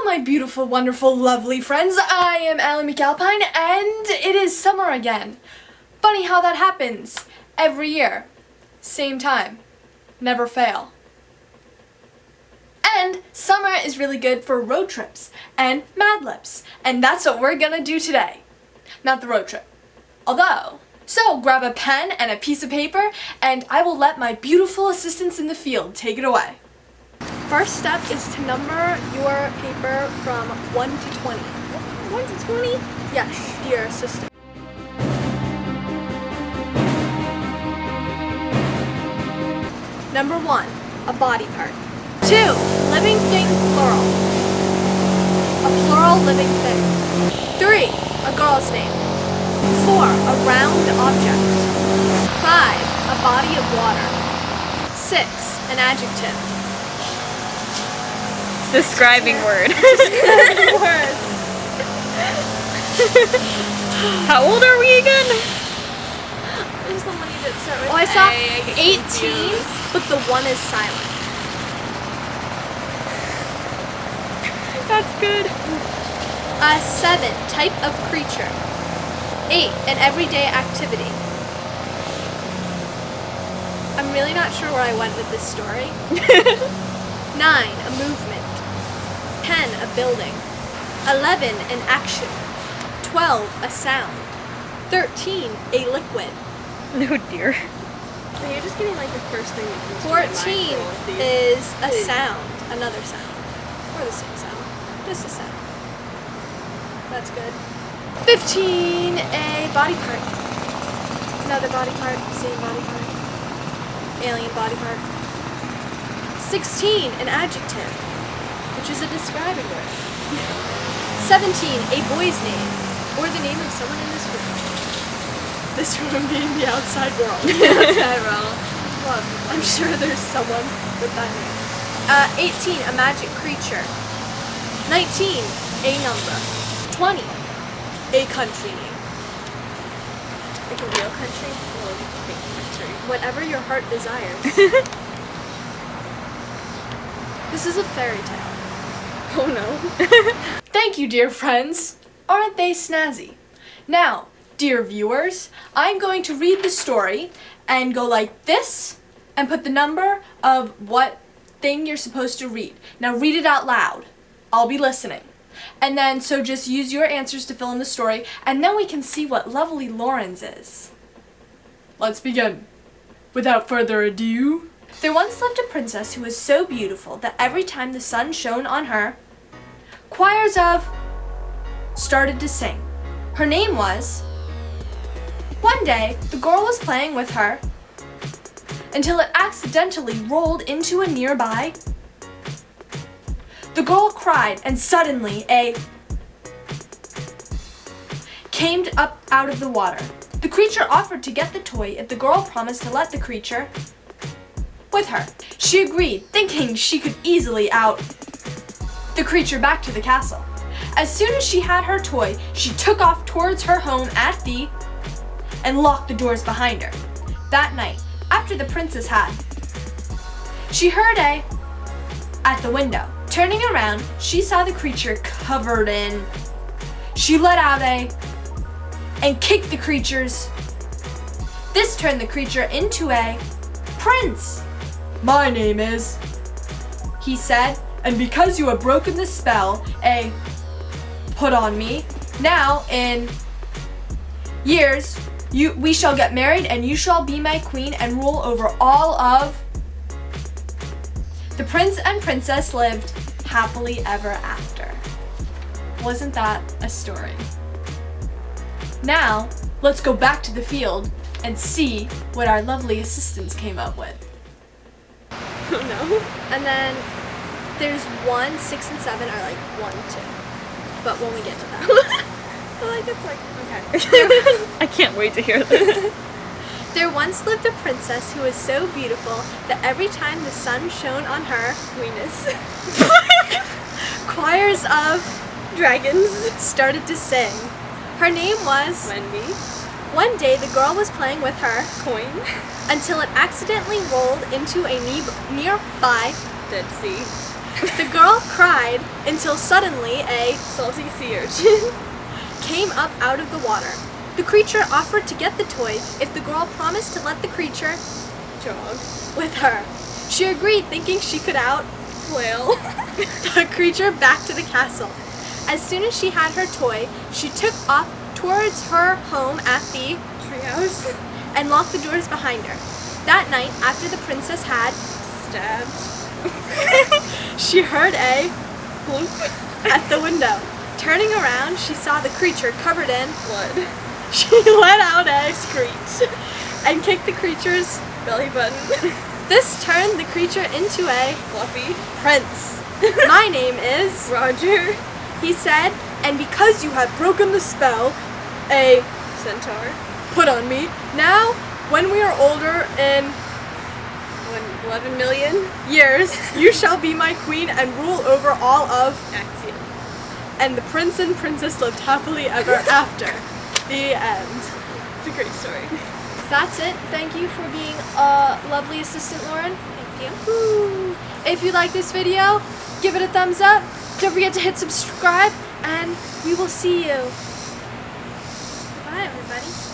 My beautiful, wonderful, lovely friends. I am Allie McAlpine, and it is summer again. Funny how that happens. Every year. Same time. Never fail. And summer is really good for road trips and Mad Libs, and that's what we're gonna do today. Not the road trip. Although, so grab a pen and a piece of paper, and I will let my beautiful assistants in the field take it away. First step is to number your paper from 1 to 20. 1 to 20? Yes, dear assistant. Number 1, a body part. 2, living thing plural. A plural living thing. 3, a girl's name. 4, a round object. 5, a body of water. 6, an adjective. Describing word. How old are we again? There's the money that start with I saw 18, but the 1 is silent. That's good. 7, type of creature. 8, an everyday activity. I'm really not sure where I went with this story. 9, a movement. 10, a building. 11, an action. 12, a sound. 13, a liquid. No dear. So you're just getting like the first thing that comes to 14 mind for these. is a sound, another sound. Or the same sound. Just a sound. That's good. 15, a body part. Another body part, same body part. Alien body part. 16, an adjective, which is a describing word. 17, a boy's name, or the name of someone in this room. This room being the outside world. Outside world. Well, I'm sure there's someone with that name. 18, a magic creature. 19, a number. 20, a country name. Like a real country? Or like a fake country? Whatever your heart desires. This is a fairy tale. Oh no. Thank you, dear friends. Aren't they snazzy? Now, dear viewers, I'm going to read the story and go like this and put the number of what thing you're supposed to read. Now read it out loud. I'll be listening. And then, so just use your answers to fill in the story, and then we can see what lovely Lauren's is. Let's begin. Without further ado, there once lived a princess who was so beautiful that every time the sun shone on her, choirs of started to sing. Her name was... One day, the girl was playing with her until it accidentally rolled into a nearby. The girl cried, and suddenly a came up out of the water. The creature offered to get the toy if the girl promised to let the creature with her. She agreed, thinking she could easily out the creature back to the castle. As soon as she had her toy, she took off towards her home at the and locked the doors behind her. That night, after the princess had, she heard a at the window. Turning around, she saw the creature covered in. She let out a and kicked the creatures. This turned the creature into a prince. My name is, he said, and because you have broken the spell, a put on me, now in years, we shall get married and you shall be my queen and rule over all of. The prince and princess lived happily ever after. Wasn't that a story? Now, let's go back to the field and see what our lovely assistants came up with. Oh no. And then there's 1, 6, and 7 are like 1, 2. But when we get to that. I feel like it's like, okay. I can't wait to hear this. There once lived a princess who was so beautiful that every time the sun shone on her, Weenus. choirs of Dragons. started to sing. Her name was Wendy. One day the girl was playing with her Coin. until it accidentally rolled into a nearby. Dead Sea. The girl cried until suddenly a Salty sea urchin. came up out of the water. The creature offered to get the toy if the girl promised to let the creature Jog. with her. She agreed, thinking she could out Flail. the creature back to the castle. As soon as she had her toy, she took off towards her home at the Treehouse. and locked the doors behind her. That night, after the princess had, Stab. she heard a Plunk. at the window. Turning around, she saw the creature covered in. Blood. She let out a Screech. and kicked the creature's. Belly button. This turned the creature into a Fluffy. prince. My name is, Roger. he said, and because you have broken the spell, a Centaur. put on me. Now, when we are older in 11 million. years, you shall be my queen and rule over all of. Axiom. And the prince and princess lived happily ever after. The end. It's a great story. That's it. Thank you for being a lovely assistant, Lauren. Thank you. Woo. If you like this video, give it a thumbs up. Don't forget to hit subscribe, and we will see you. Bye, everybody.